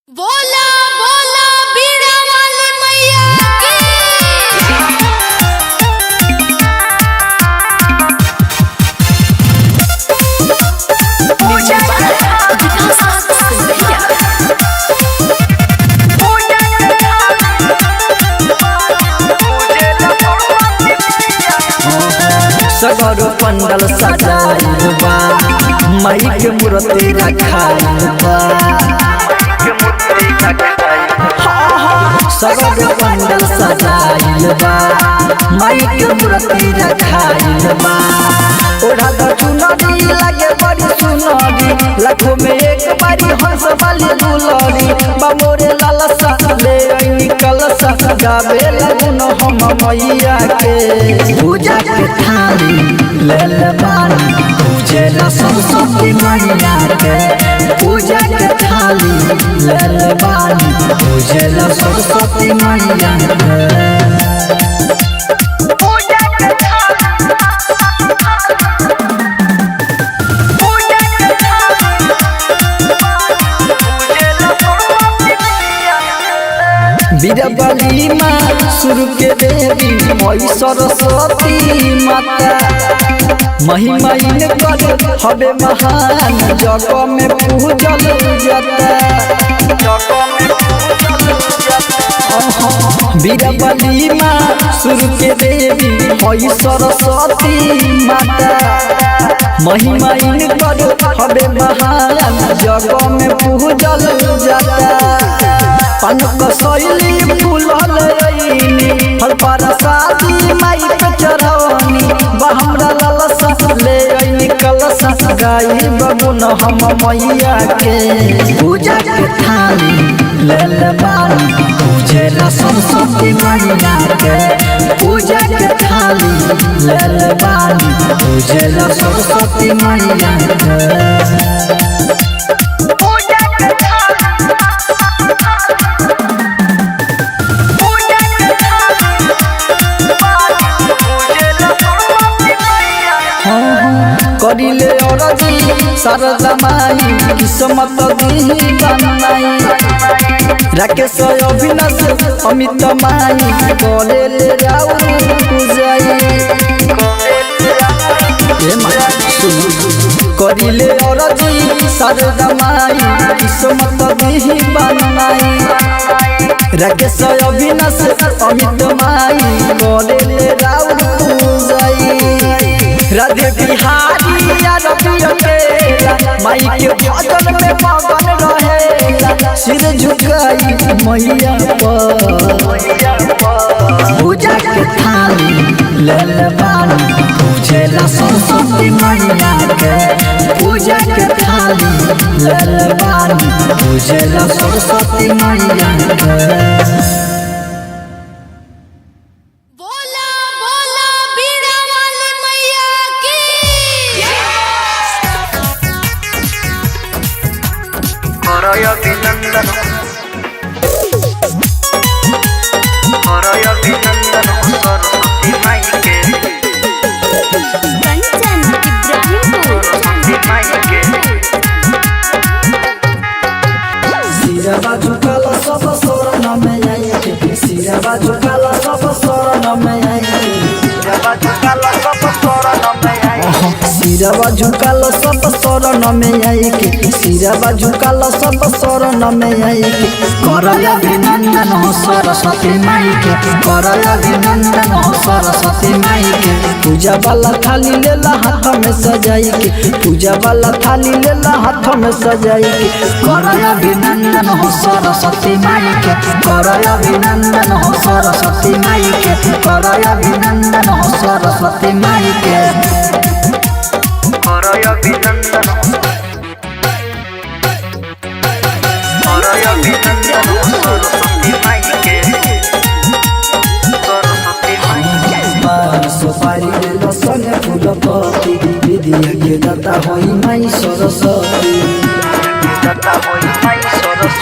बोला बोला बीड़ा वाली मैया सगरो पंडल सजाइल बा माई के मूर्ति रखाइल बा सगरो पंडल सजाइल बा माई के मूर्ति रखाइल बा ओढ़ा द चुनरी लागे बड़ी सुनरी लाखों में एक बारी हंस वाली दुलरी बमोरे लालसा ले आई कलसा गावे लगन हम मैया के पूजा के थाली ले ले बानी पूजे ला सरस्वती मैया के पूजा के थाली ले ले बानी पूजे ला सरस्वती मैया के बीरबली माँ सुर के देवी मई सरस्वती माता महिमा इनकर हबे महान जग में पूजल जाता। बीरबली माँ सुर के देवी मई सरस्वती माता महिमा इनकर हबे महान जग में पूजल जाता। पनक शैली फूलल रईनी फल परसादी माई पे चढ़ौनी बहमरा ललसा ले आई कलसा गाई बबुन हम मैया के पूजा के थाली ले ले बानी पूजे ला सरस्वती मैया के पूजा के थाली ले ले बानी पूजे ला सरस्वती मैया के करिले औरजी शारदा माई किस्मत दी बनाई राकेश अविनाश अमित माई करेले राउर पूजाई करिले औरजी शारदा माई किस्मत दी बनाई राकेश अविनाश अमित माई करेले राउर पूजाई राधे बिहारी माई के भजन में मगन रहेला सिर झुकाई मैया पर पूजा के थाली ले ले बानी पूजे ला सरस्वती मैया के पूजा के थाली ले ले बानी पूजे ला सरस्वती मैया के। अभिनंदन सरस्वती माई के कंचन इब्राहिमपुर सरस्वती माई के सिरवा झुकाला सब शरण में आई के सिरवा झुकाला सब शरण में आई सिरवा झुकाला सब शरण में आई सिरवा झुकाला सब शरण में आई के सिरवा झुकाला सब शरण में आई के करय अभिनंदन हो सरस्वती माई के करय अभिनंदन हो सरस्वती माई के पूजा वाला थाली लेला हाथ में सजाई के पूजा वाला थाली लेला हाथ में सजाई के करय अभिनंदन हो सरस्वती माई के करय अभिनंदन हो सरस्वती माई के करय अभिनंदन हो सरस्वती माई के करय अभिनंदन सरस्वती माई के सरस्वती माई के सुपारी ले संगे फूल पत्ती विद्या के दाता होई माई सरस्वती दाता होई माई सरस्वती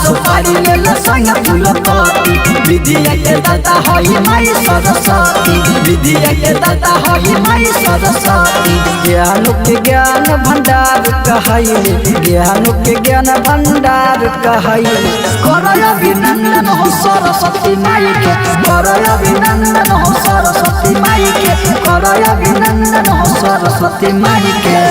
सुपारी सवारी लेला संग फूलपति विद्या के दाता हई माई सरस्वती विद्या के दाता हई माई सरस्वती ज्ञान के ज्ञान भंडार कहैले ज्ञान के ज्ञान भंडार कहैले करय अभिनंदन हो सरस्वती माई के करय अभिनंदन हो सरस्वती माई के करय अभिनंदन हो सरस्वती माई के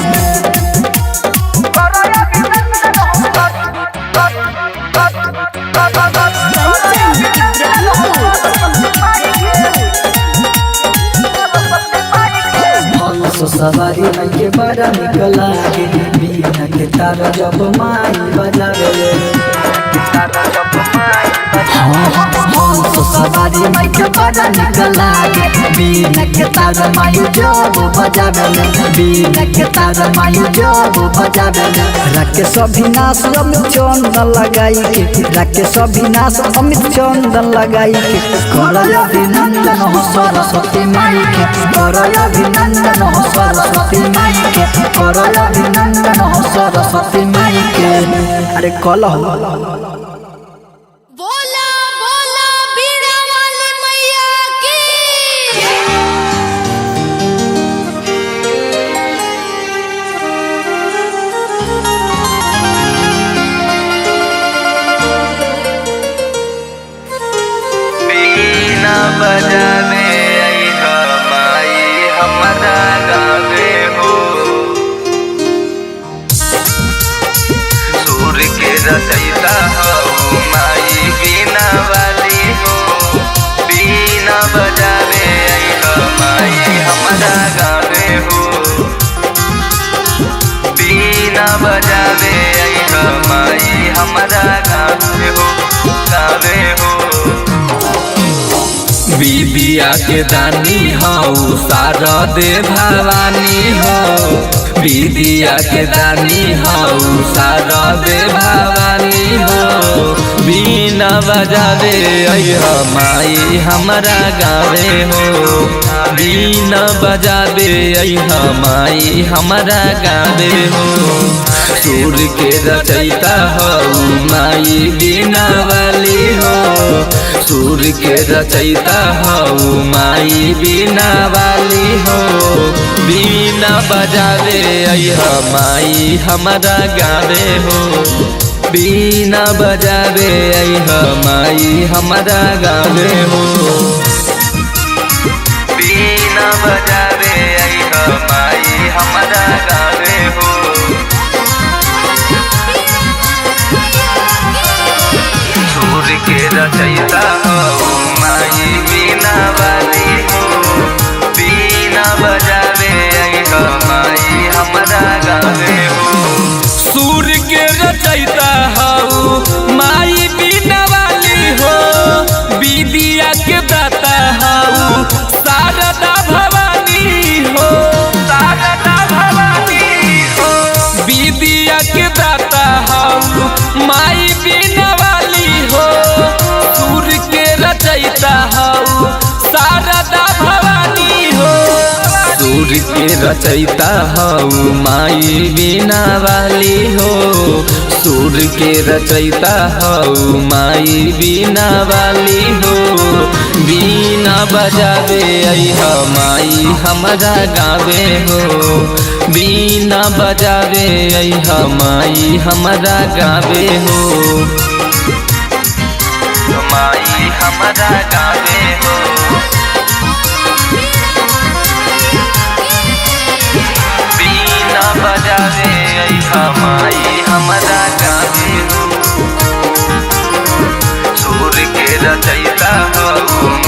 सवारी माई के बड़ा निक लागे बिना के तारा जब माई बजावे सवारी माई के बड़ा निक लागे बिना के तारा माई जब बजावे बिना के तारा माई जब बजावे रखे सभी नाश अमित चंदन लगाई के रखे सभी नाश अमित चंदन लगाई के करय अभिनंदन हो सरस्वती माई के करय अभिनंदन हो सरस्वती माई के करय अभिनंदन हो सरस्वती माई के अरे कल बोला बोला बीड़ा वाली मैया की बीना बजाने आई माई हमरा गावे हो सूर के रचयिता हो माई बीना वाली हो बीना बजावे आई माई हमरा गावे हो बीना बजावे आई माई हमरा गावे हो विद्या के दानी हो शारदे भवानी हो विद्या के दानी हो शारदे भवानी हो बीना बजावे अइह माई हमरा गावे हो बीना बजावे अइह माई हमरा गावे हो सूर के रचयिता हो माई बीना वाली हो सूर के रचयिता हो माई बीना वाली हो बीना बजावे अइह माई हमरा गावे हो बीना बजावे अइह माई हमरा गावे हो बीना बजावे अइह माई हमरा गावे हो सूर के रचयिता हो माई बीना वाली हो बीना बजावे अइह माई हमरा गावे हो सूर के रचयिता हो माई बीना वाली हो विद्या के दाता हो शारदा भवानी हो शारदा भवानी हो विद्या के दाता हो माई बीना वाली हो सूर के रचयिता हो शारदा भवानी हो सूर के रचयिता हो माई बीना वाली हो सूर के रचयिता हो माई बीना वाली हो बीना बजावे अइह माई हमरा गावे हो बीना बजावे अइह माई हमरा गावे हो माई हमरा गावे हो बीना बजावे अइह माई हमरा गावे हो सूर के रचयिता हो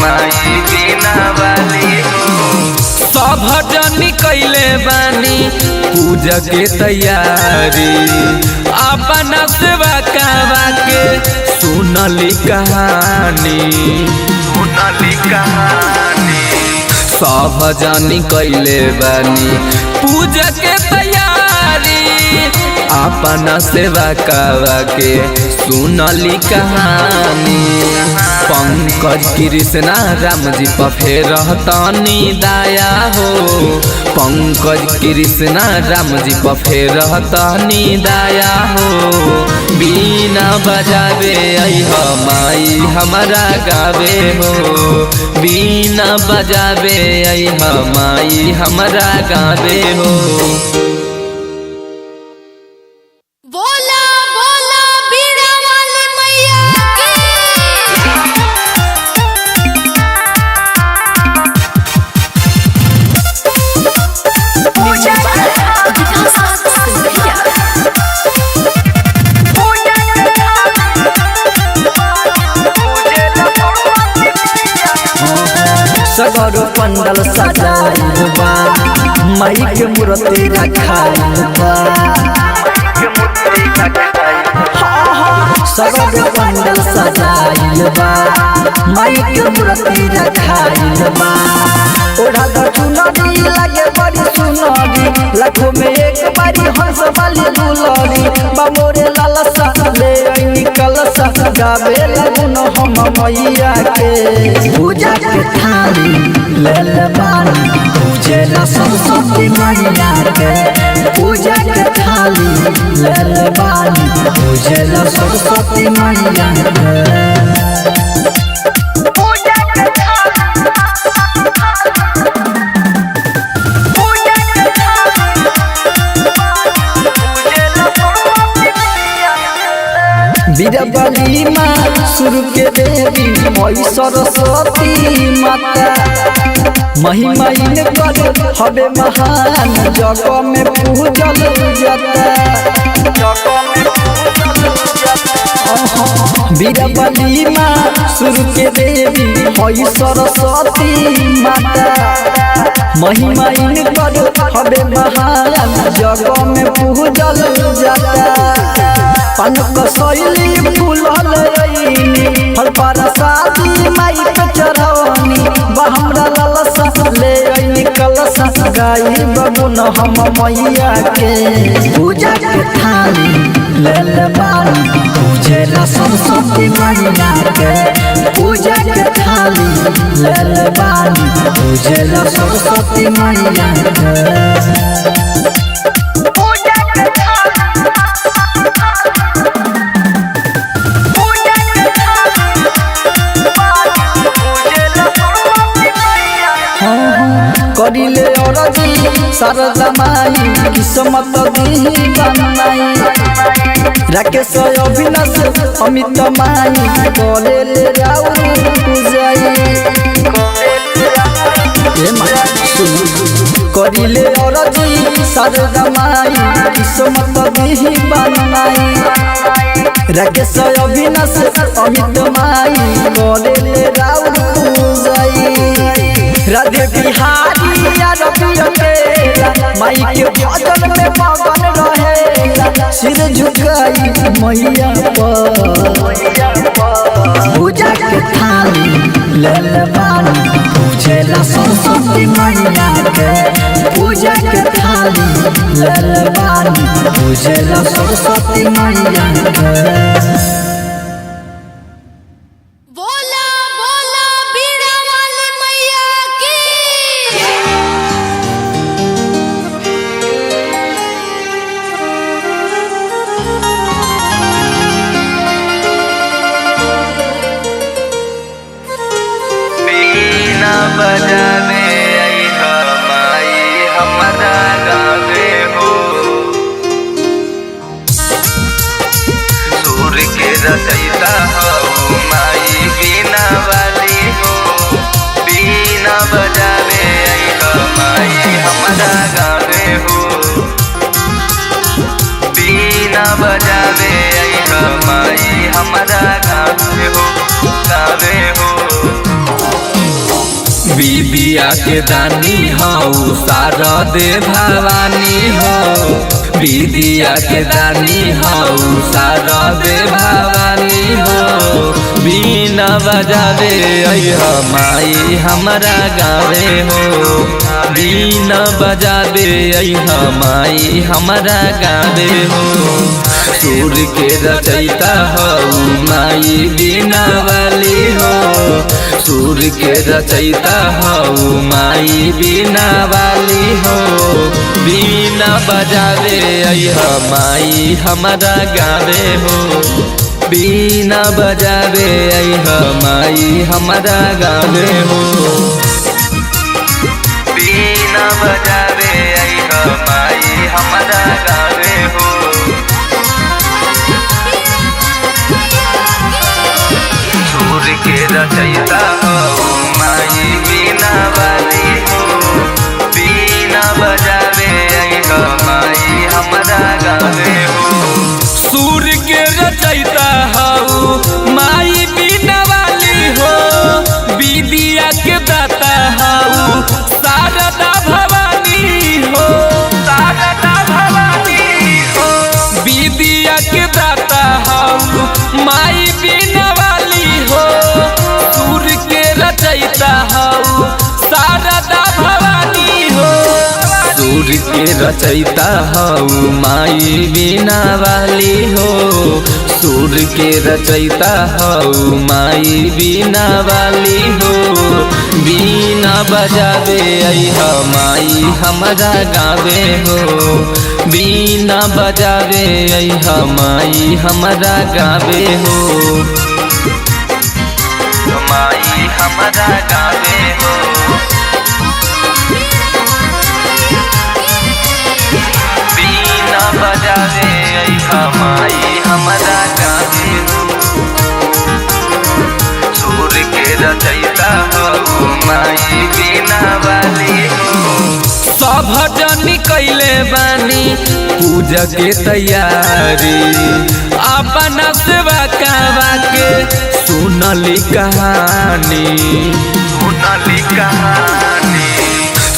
माई बीना वाली हो सब जनी कैले बानी पूजा के तैयारी अपना सेवा कावा के सुनली कहानी सब जानी कैले बानी पूजा के तैयारी अपना सेवा कावा के सुनली कहानी पंकज कृष्णा राम जी पर फेर रहतनी दया हो पंकज कृष्णा राम जी पर फेर रहतनी दया हो बीना बीना बजावे अइह माई हमारा गावे हो, बीना बजावे अइह माई हमारा गावे हो। बोला बोला बीड़ा वाली मैया सगर पंडल सजाइल बा, माई के मूर्ति रखाइल बा। सगर पंडल सजाइल बा, माई के मूर्ति रखाइल बा। ओढ़ा द चुनरी लागे बड़ी सुनरी, लाखों में एक बारी हंस वाली दुलरी। बामोरे लालसा ले आई कलसा, गावे लगुन हम मैया के। पूजा के थाली ले ले बानी, पूजे ला सरस्वती मैया के। पूजा के थाली ले ले बानी, पूजे ला सरस्वती मैया के। बीरबली माँ सुर के देवी मई सरस्वती माता। महिमा इनकर हवे महान, जग में पूजल जाता। बीरबली माँ सुर के देवी मई सरस्वती माता। महिमा इनकर हवे महान, जग में पूजल जाता। पनक शैली फूलल रईनी, फल परसादी माई के चढ़वनी। हमरा लालसा ले आई कलसा, गाई बबुन हम मैया के। पूजा के थाली ले ले बानी, पूजे ला सरस्वती मैया के। पूजा के थाली ले ले बानी, पूजे ला सरस्वती मैया के। करिले अरजी शारदा माई, किस्मत दी बनाई। राकेश अविनाश अमित माई, करेले राउर पूजाई। करिले अरजी शारदा माई, किस्मत दी बनाई। राकेश अविनाश अमित माई, करेले राउर पूजाई। राधे बिहारी माई के भजन में मगन रहेला, सिर झुकाई मैया पर। पूजा के थाली ले ले बानी, पूजे ला सरस्वती मैया के। पूजा के थाली ले ले बानी, पूजे ला सरस्वती मैया के। बजावे अइह माई हमारा गावे हो, सूर के रचयिता हो माई बीना वाली हो। बीना बजावे अइह माई हमारा गावे हो, बीना बजावे अइह माई हमारा गावे हो, गावे हो। विद्या के दानी हो शारदे भवानी हो, विद्या के दानी हो शारदे भवानी हो। बीना बजावे अइह माई हमारा गावे हो, बीना बजावे अइह माई हमारा गावे हो। सूर के रचयिता हऊ माई बीना वाली हो सूर के रचयिता हऊ माई बीना वाली हो बीना बजावे अइह माई हमारा गावे हो बीना बजावे अइह माई हमारा गावे हो बीना बजावे अइह माई हमारा गावे हो सूर के रचयिता हो माई बीना वाली हो बीना बजावे अइह माई हमारा गावे हो सूर के रचयिता हो माई बीना वाली हो विद्या के दाता हो शारदा भवानी हो शारदा भवानी हो विद्या के दाता हो माई बीना वाली हो सूर के रचयिता हो शारदा भवानी हो सूर के रचयिता हो माई बीना वाली हो सूर के रचयिता हो माई बीना वाली हो बीना बजावे अइह माई हमारा गावे हो बीना बजावे अइह माई हमारा गावे हो माई हमारा गावे हो बीना बजावे अइह माई हमारा गावे हो सूर के रचयिता हो माई बीना वाली हो सब जनी कैले बानी पूजा के तैयारी अपना सेवा कावा के सुनली कहानी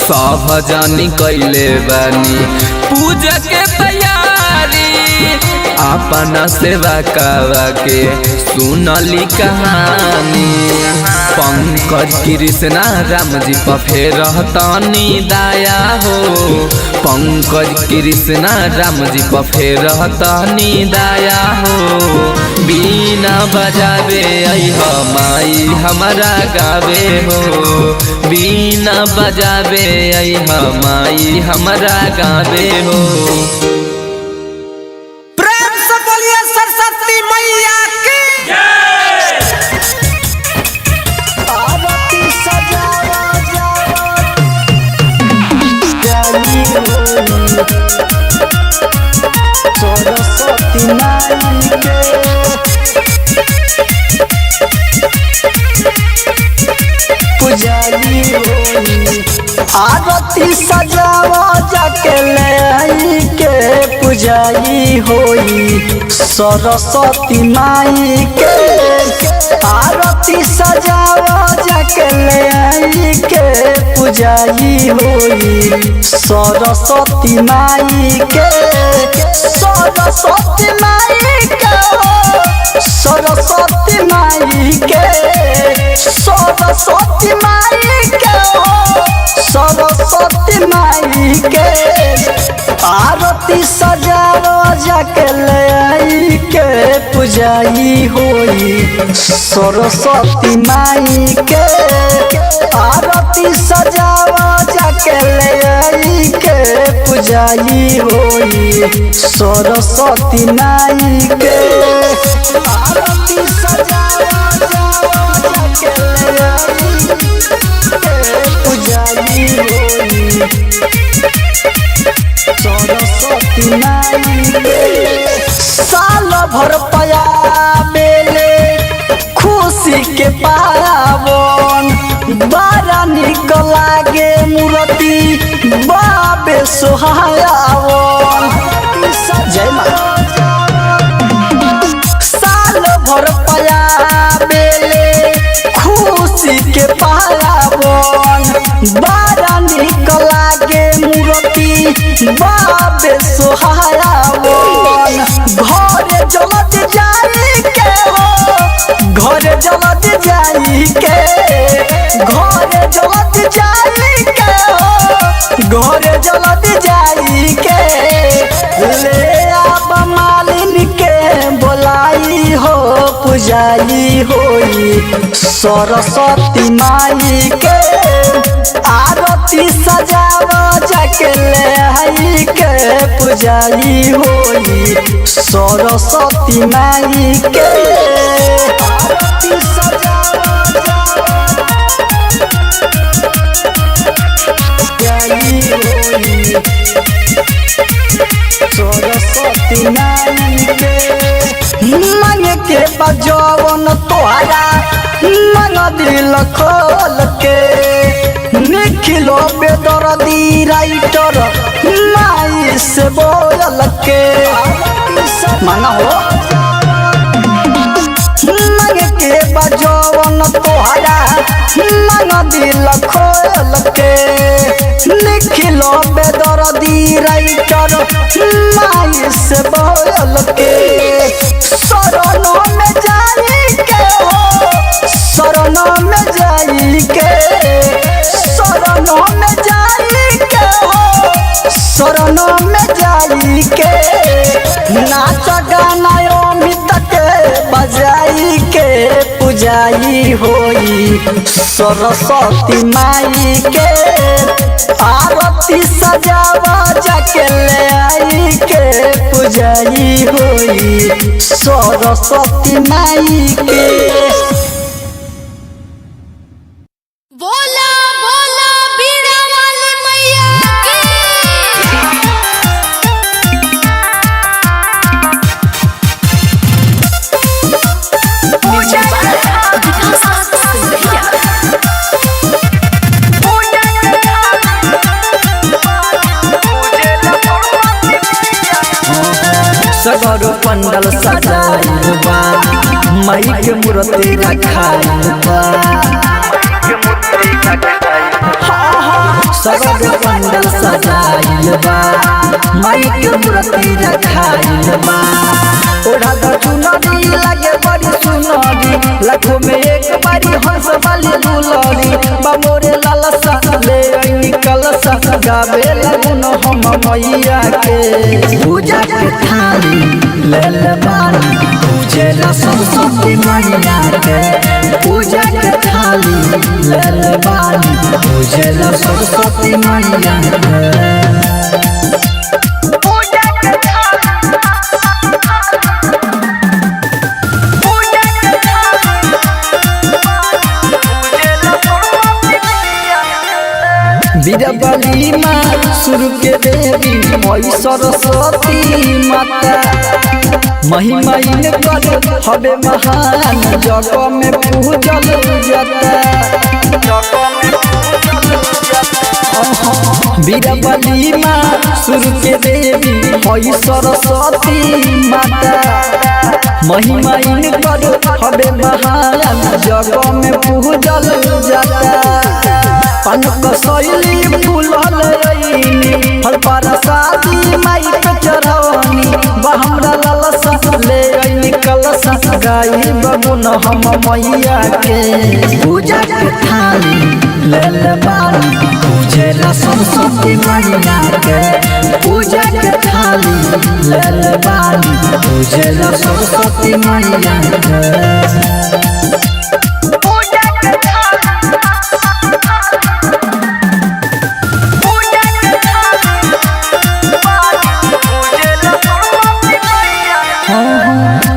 सब जनी कैले बानी पूजा के तैयारी अपना सेवा कावा के सुनली कहानी पंकज कृष्णा राम जी पर फेर रहतनी दाया हो पंकज कृष्णा राम जी पर फेर रहतनी दाया हो बीना बजावे अइह माई हमारा गावे हो बीना बजावे अइह माई हमारा गावे हो सरस्वती मैया की आरती सजावा सरस्वती माई के पुजारी होई आरती सजावा जाके ले आई के पुजारी होई सरस्वती माई के आरती सजावा जाके ले आई के पुजारी होई सरस्वती माई के सरस्वती माई के सरस्वती माई के सरस्वती माई के सरस्वती माई के आरती सजावा जाके ले आई के पुजारी होई सरस्वती माई के आरती सजावा जाके ले आई के पुजारी होई सरस्वती माई के आरती सजावा जाके ले आई के पुजारी होई सरस्वती माई साल भर पया बेले खुशी के पावन बड़ा निक लागे मूर्ति बाबे सोहायावन जय साल भर पया बेले खुशी के पावन बड़ा निक लागे मूर्ति बाबे सोहायावन घरे जलत जाई के हो घरे जलत जाई के घरे जलत जाई के हो घरे जलत जाई के ले आब मालिन के पूजाई होई सरस्वती माई के आरती सजावा जाके ले आई के पूजाई होई सरस्वती माई के आरती सजावा पूजाई होई सरस्वती माई के मांगे के बजवन तोहरा मन दिल खोल के निखिलो बेदर्दी राइटर माई से बोल के मांगा हो मांगे के बजवन तोहरा मन दिल खोल के निखिलो बेदर्दी राइटर माई से बोल के शरणों में जाई के हो शरणों में जाई के शरणों में जाई के हो शरणों में जाई के नाच गाना अमित के बजाई के पूजाई होई सरस्वती माई के आरती सजावा जाके ले आई के पूजाई होई सरस्वती माई के बोला बोला बीड़ा वाली मैया सगर पंडल सजाइल बा माई के मूर्ति रखाइल बा सगर पंडल सजाइल बा माई के मूर्ति रखाइल बा ओढ़ा द चुनरी लगे बड़ी सुनरी लाखों में एक बारी हंस वाली दुलरी बमोरे लालसा ले आई कलसा गावे लगुन हम मैया के पूजा के थाली ले ले बानी पूजे ला सरस्वती मैया के पूजा के थाली ले ले बानी पूजे ला सरस्वती मैया के बीरबली माँ सुर के देवी मई सरस्वती माता महिमा इनकर हवे महान जग में पूजल जाता बीरबली माँ सुर के देवी मई सरस्वती माता महिमा इनकर हवे महान जग में पूजल जाता पनक शैली फूलल रईनी फल परसादी माई पे चढ़वनी बहमरा ललसा ले आई कलसा गाई बबुन हम मैया के पूजा के थाली ले ले बानी पूजे ला सरस्वती मैया के पूजा के थाली ले ले बानी पूजे ला सरस्वती मैया के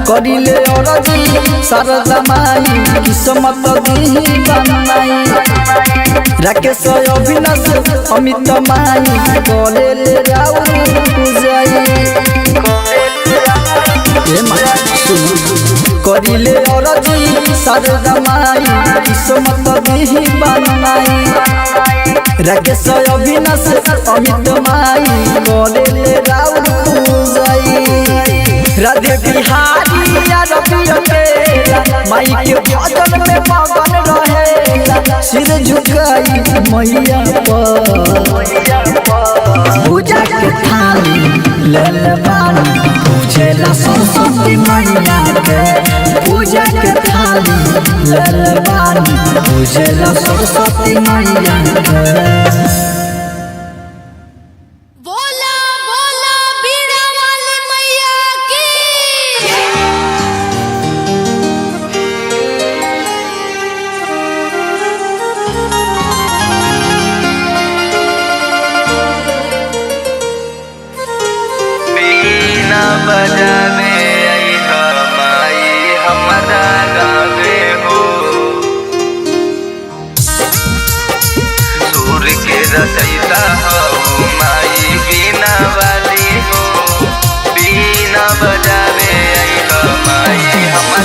करिले औरजी शारदा माई किस्मत दी बनाई राकेश अविनाश अमित माई करेले राउर पूजाई करिले औरजी शारदा माई किस्मत दी बनाई राकेश अविनाश अमित माई करेले राउर पूजाई राधे बिहारी रबिया तेरा माई के भजन में मगन रहेला सिर झुकाई मैया पर पूजा के थाली ले ले बानी पूजे ला सरस्वती मैया के पूजा के थाली ले ले बानी पूजे ला सरस्वती मैया के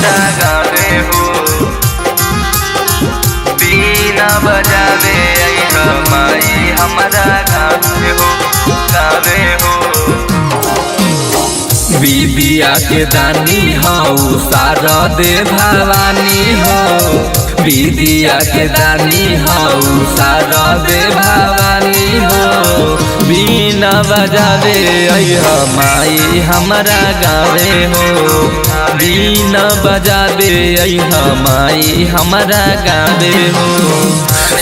हमारा गावे हो बीना बजावे अइहा माई हमारा गावे हो बिबिया के दानी हऊ शारदे भवानी हो बिदिया के दानी हऊ शारदे भवानी हो बीना बजावे अइहा माई हमारा गावे हो बीना बजावे अइहा माई हमारा गावे हो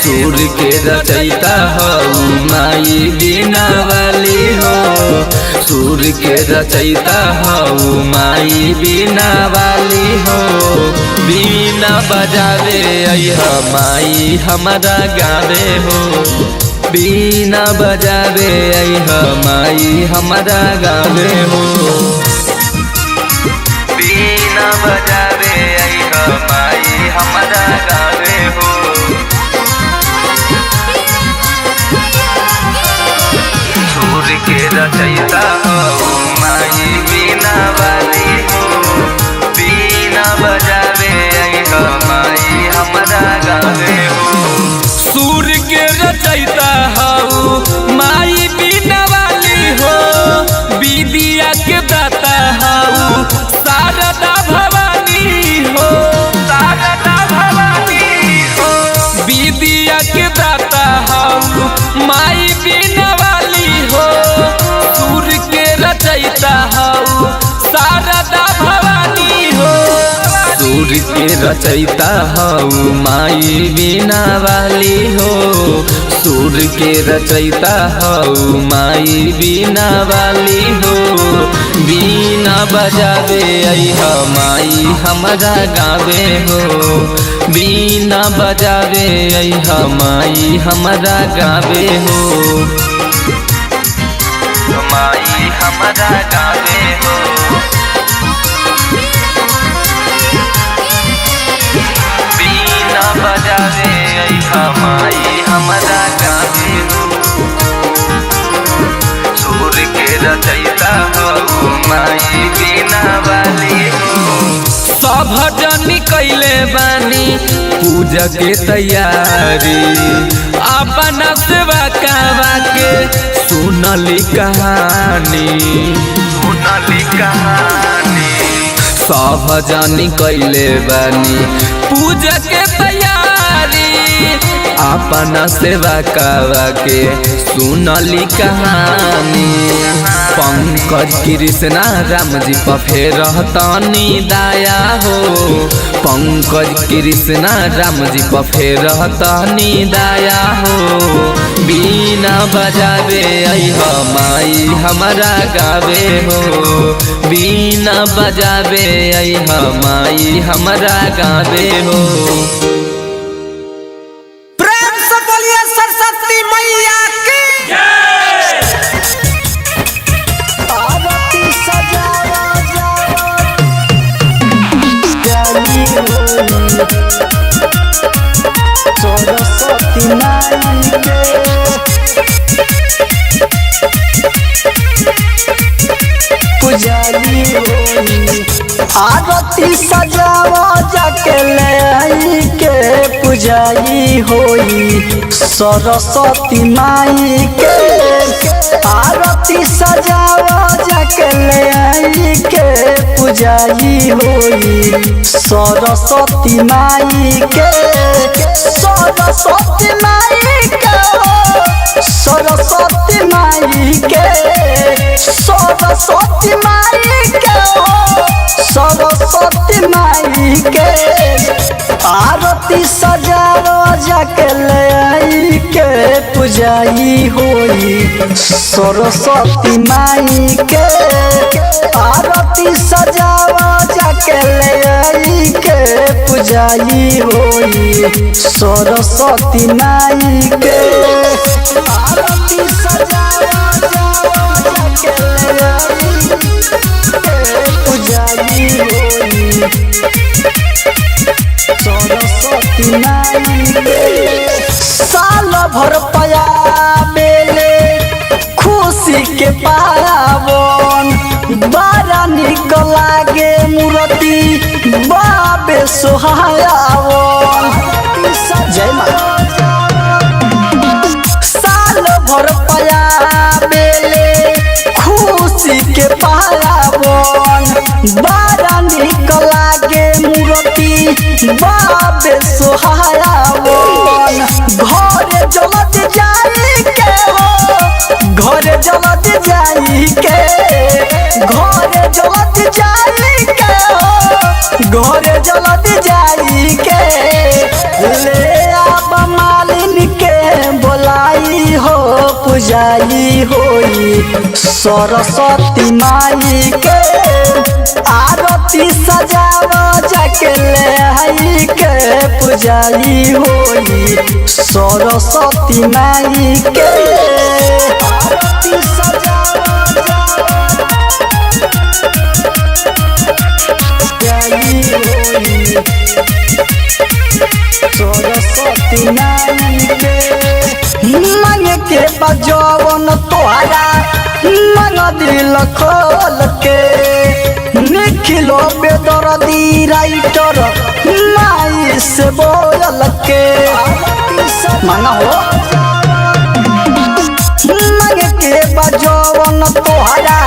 सूर के रचयिता हऊ माई बीना वाली हो सूर के रचयिता हऊ माई बीना वाली हो बीना बजावे अइहा माई हमारा गावे हो बीना बजावे अइहा माई हमारा गावे हो बीना बजावे अइहा माई हमारा गावे हो सूर के रचयिता हऊ माई बीना वाली हो बीना बजावे अइहा माई हमारा गावे हो सूर के रचयिता हऊ माई बीना वाली हो बिदिया के दाता हऊ शारदा भवानी हो शारदा भवानी हो बिदिया के दाता हऊ माई बीना वाली हो सूर के रचयिता हऊ शारदा भवानी हो सूर के रचयिता हऊ माई बीना वाली हो सूर के रचयिता हऊ माई बीना वाली हो बीना बजावे अइहा माई हमारा गावे हो बीना बजावे अइहा माई हमारा गावे हो माई हमारा गावे हो बीना बजावे अइहा माई हमारा गावे हो सूर के रचयिता हऊ माई बीना वाली हो सब जनी कैले बानी पूजा के तैयारी अपना सेवा कावा के सुनली कहानी सब जनी कैले बानी पूजा के तैयारी अपना सेवा कावा के सुनली कहानी पंकज कृष्णा राम जी पर फेर रहतनी दया हो पंकज कृष्णा राम जी पर फेर रहतनी दया हो बीना बजावे अइहा माई हमारा गावे हो बीना बजावे अइहा माई हमारा गावे हो सरस्वती माई के पुजारी होई आरती सजावा जाके ले आई के पुजारी होई सरस्वती माई के आरती सजावा जाके ले आई के पुजारी होई सरस्वती माई के सरस्वती माई के सरस्वती माई के सरस्वती माई के सरस्वती माई के आरती सजावा जाके ले आई के पुजारी होई सरस्वती माई के आरती सजावा जाके ले आई के पुजारी होई सरस्वती माई के आरती सजावा जाके ले आई के पुजारी होई सरस्वती माई के साल भर पया बेले खुशी के पावन बड़ा निक लागे मूर्ति सोहायावन जय माँ साल भर पया बेले खुशी के पायावन बड़ा निक लागे मूर्ति बाबे सोहायावन घरे जलत जाई के हो घरे जलत जाई के घरे जलत जाई के हो घरे जलत जाई के ले आब मालिन के बोलाई हो पुजाई होई सरस्वती माई के आरती सजावा जाके ले आई के पुजाई होई सरस्वती माई के आरती सजावा पुजाई होई सरस्वती माई के मन के बजवन तोहरा मन दिल खोल के निखिलो बेदर्दी राइटर माई से बोल के माना हो मन के बजवन तोहरा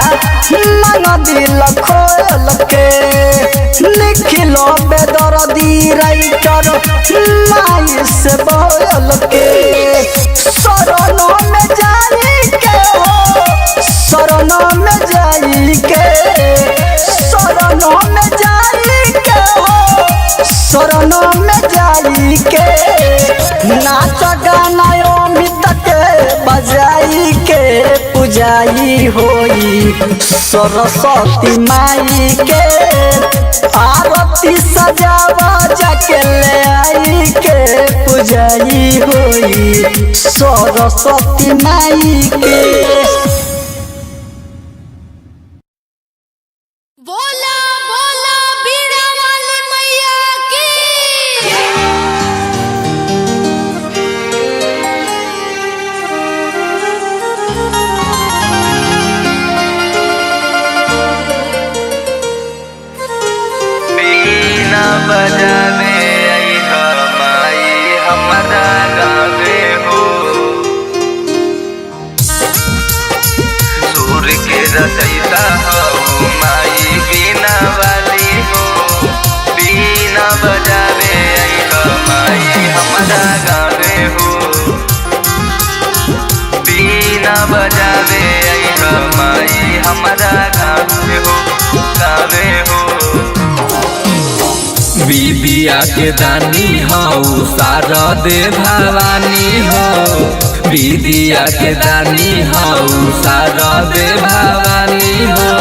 मन दिल खोल के निखिलो बेदर्दी राइटर माई से बोल के शरणों में जाई के हो शरणों में जाई के शरणों में जाई के हो शरणों में जाई के नाच गाना अमित के बजाई के पुजाई होई सरस्वती माई के आरती सजावा जाके ले आई के पुजाई होई सरस्वती माई के बोला बोला बीड़ा वाली मैया की बीना बजावे आई माई हमारा गावे हो सूर के रचयिता हो माई बीना वाली हो बीना बजावे आई माई हमारा गावे हो बीना बजावे आई माई हमारा गावे हो विद्या के दानी हो शारदे भवानी हो विद्या के दानी हो शारदे भवानी हो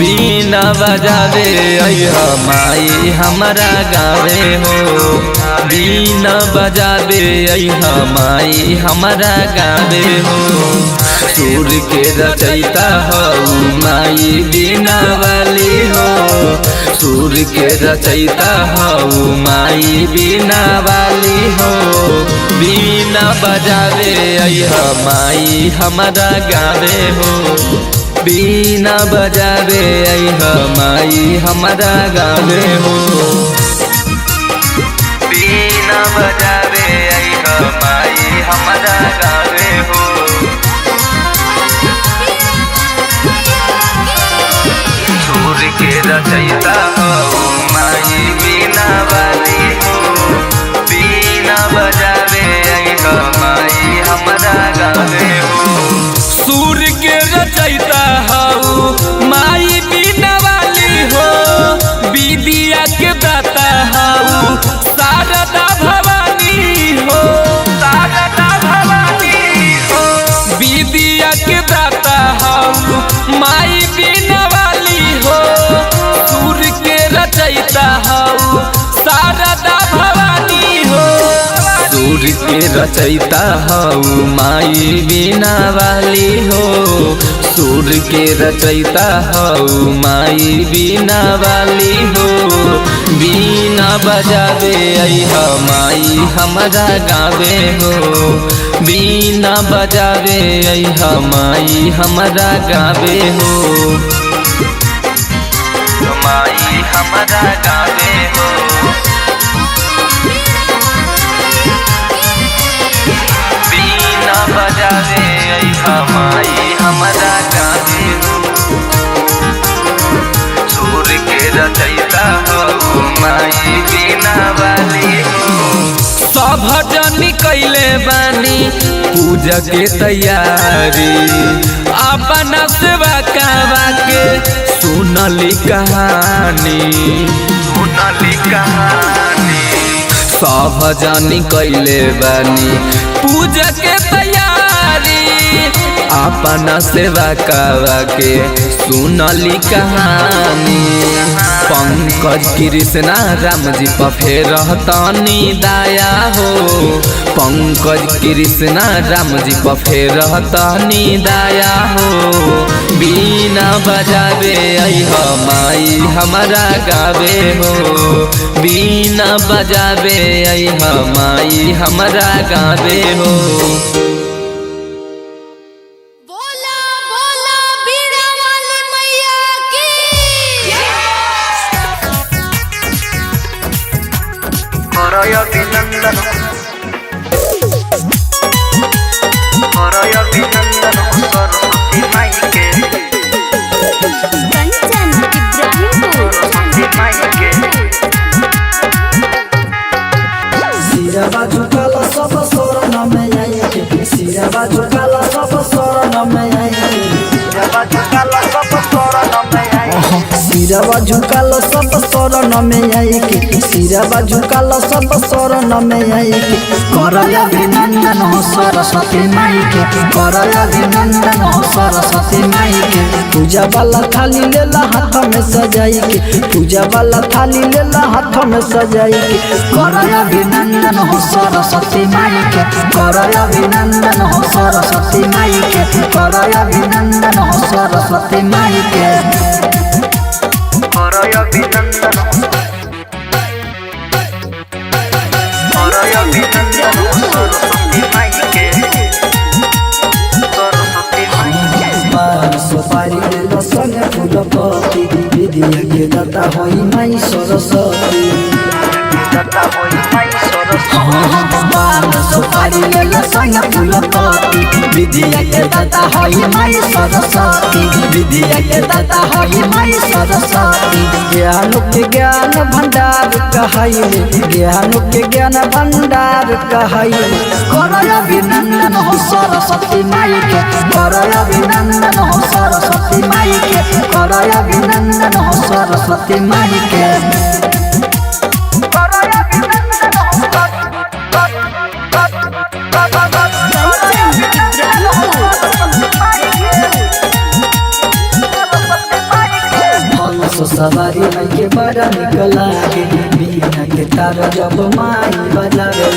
बीना बजावे अइहा माई हमारा गावे हो बीना बजावे अइहा माई हमारा गावे हो सूर के रचयिता हो माई बीना वाली हो सूर के रचयिता हो माई बीना वाली हो बीना बजावे अइहा माई हमारा गावे हो बीना बजावे अइहा माई हमारा गावे हो बीना बजावे अइहा माई हमारा गावे हो सूर के रचयिता हो माई बीना वाली हो बीना बजावे अइहा माई हमारा गावे हो सूर के रचयिता हो माई बीना वाली हो विद्या के दाता हो शारदा भवानी हो शारदा भवानी हो विद्या के दाता हो माई बीना वाली हो सूर के रचयिता हो शारदा भवानी हो सूर के रचयिता हो माई बीना वाली हो सूर के रचयिता हो माई बीना वाली हो बीना बजावे अइहा माई हमारा गावे हो बीना बजावे अइहा माई हमारा गावे हो माई हमारा गावे हो माई बिना वाली हो। सब जनी कैले बानी पूजा के तैयारी अपना सेवा कावा के सुनली कहानी सब जनी कैले बानी पूजा के तैयारी अपना सेवा कावा के सुनली कहानी पंकज कृष्णा राम जी पर फेर रहतनी दया हो पंकज कृष्णा राम जी पर फेर रहतनी दया हो बीना बजावे अइह माई हमारा गावे हो बीना बजावे अइह माई हमारा गावे हो। बोला बोला बीड़ा वाली मैया की करय अभिनंदन सरस्वती माई के कंचन इब्राहिमपुर सरस्वती माई के सिरवा झुकाला सब शरण में आई सिरवा झुकाला सब शरण में आई जब झुकाला सब शरण में आई सिरवा झुकाला सब शरण में आई सिरवा झुकाला सब शरण में आई करय अभिनंदन हो सरस्वती माई के करय अभिनंदन हो सरस्वती माई के पूजा वाला थाली लेला हाथ में सजाई के पूजा वाला थाली लेला हाथ में सजाई के करय अभिनंदन हो सरस्वती माई के करय अभिनंदन हो सरस्वती माई के करय अभिनंदन हो सरस्वती माई के करय अभिनंदन सरस्वती माई के सरस्वती माई के सुपारी लेला संगे फूलपति विद्या के दाता होई माई सरस्वती दाता होई माई सरस्वती सुपारी लेला संगे फूलपति विद्या के दाता होई माई सरस्वती विद्या के दाता होई माई सरस्वती ज्ञान के ज्ञान भंडार कहाई ज्ञान के ज्ञान भंडार कहाई करय अभिनंदन हो सरस्वती माई के करय अभिनंदन हो सरस्वती माई के करय अभिनंदन हो सरस्वती माई के सवारी माई के बड़ा निक लागे बिना के तारा जब माई बजावे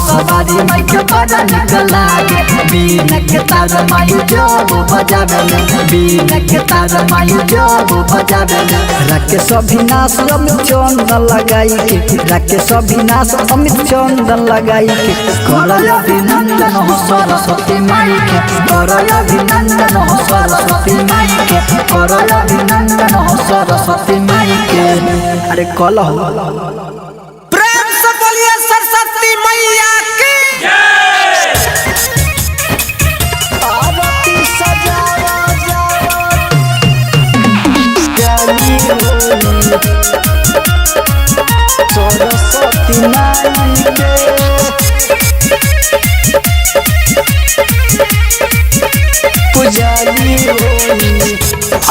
सवारी माई के बड़ा निक लागे बिना के तारा माई जब बजावे बिना के तारा माई जब बजावे रखे सभी नाश अमित चंदन लगाई के रखे सभी नाश अमित चंदन लगाई के करय अभिनंदन हो सरस्वती माई के करय अभिनंदन हो सरस्वती माई के करय अभिनंदन हो सरस्वती माई के अरे कल प्रेम से बोलिए सरस्वती मैया की आरती सजावा सरस्वती माई के पुजारी होई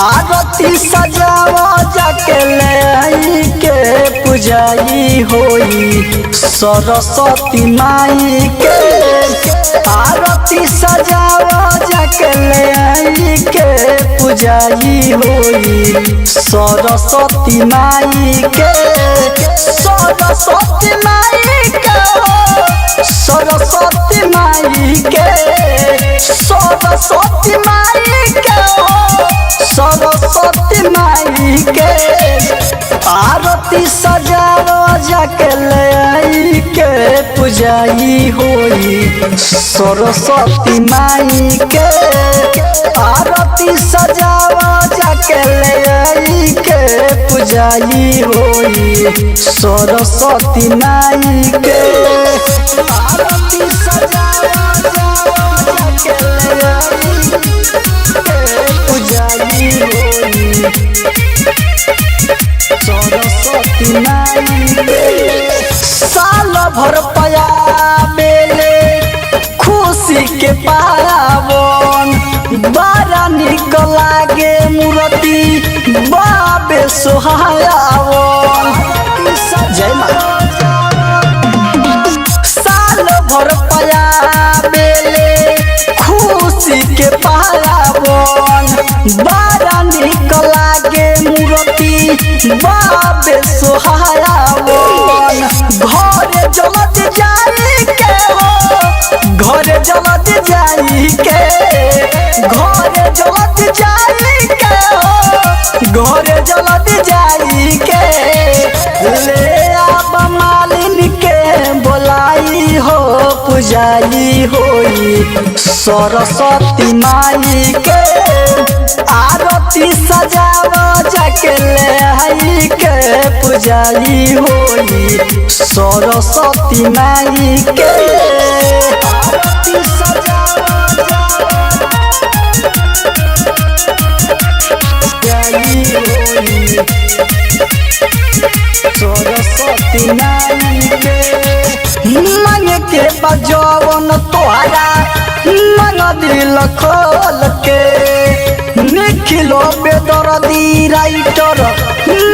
आरती सजावा जाके ले आई के पुजारी होई सरस्वती माई के आरती सजावा जाके ले आई के पुजारी होई सरस्वती माई के सरस्वती माई के सरस्वती माई के सरस्वती माई के सरस्वती माई के आरती सजावा जाके ले आई के पुजारी होई सरस्वती माई के आरती सजावा जाके ले आई के पुजारी होई सरस्वती माई के आरती सजावा जाके ले आई के पुजारी होई सरस्वती माई के साल भर पया बेले खुशी के पावन बड़ा निक लागे मूर्ति बाबे सोहायावन जय माँ साल भर पया बेले खुशी के पावन बड़ा निक लागे मूर्ति बाबे सोहायावन घरे जलत जाई के हो घरे जलत जाई के घरे जलत जाई के हो घरे जलत जाई के ले आब मालिन के बोलाई हो पुजाई होई सरस्वती माई के आरती सजावा जाके ले आई के पुजाई होई सरस्वती माई के आरती सजावा पुजाई होई सरस्वती माई के मांगे के बजवन तोहरा मन दिल खोल के निखिलो बेदर्दी राइटर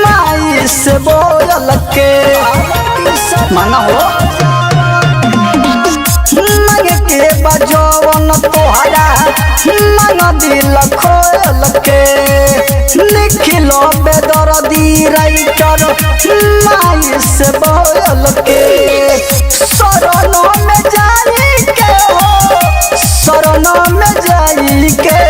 माई से बोल के माना हो मांगे के बजवन तोहरा मन दिल खोल के निखिलो बेदर्दी राइटर माई से बोल के शरणों में जाई के हो शरणों में जाई के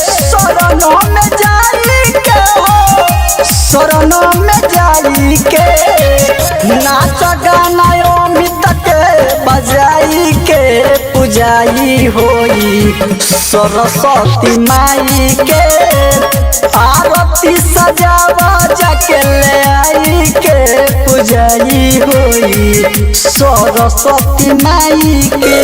शरणों में जाई के हो शरणों में जाई के नाच गाना अमित के बजाई के पुजाई होई सरस्वती माई के आरती सजावा जाके ले आई के पुजाई होई सरस्वती माई के।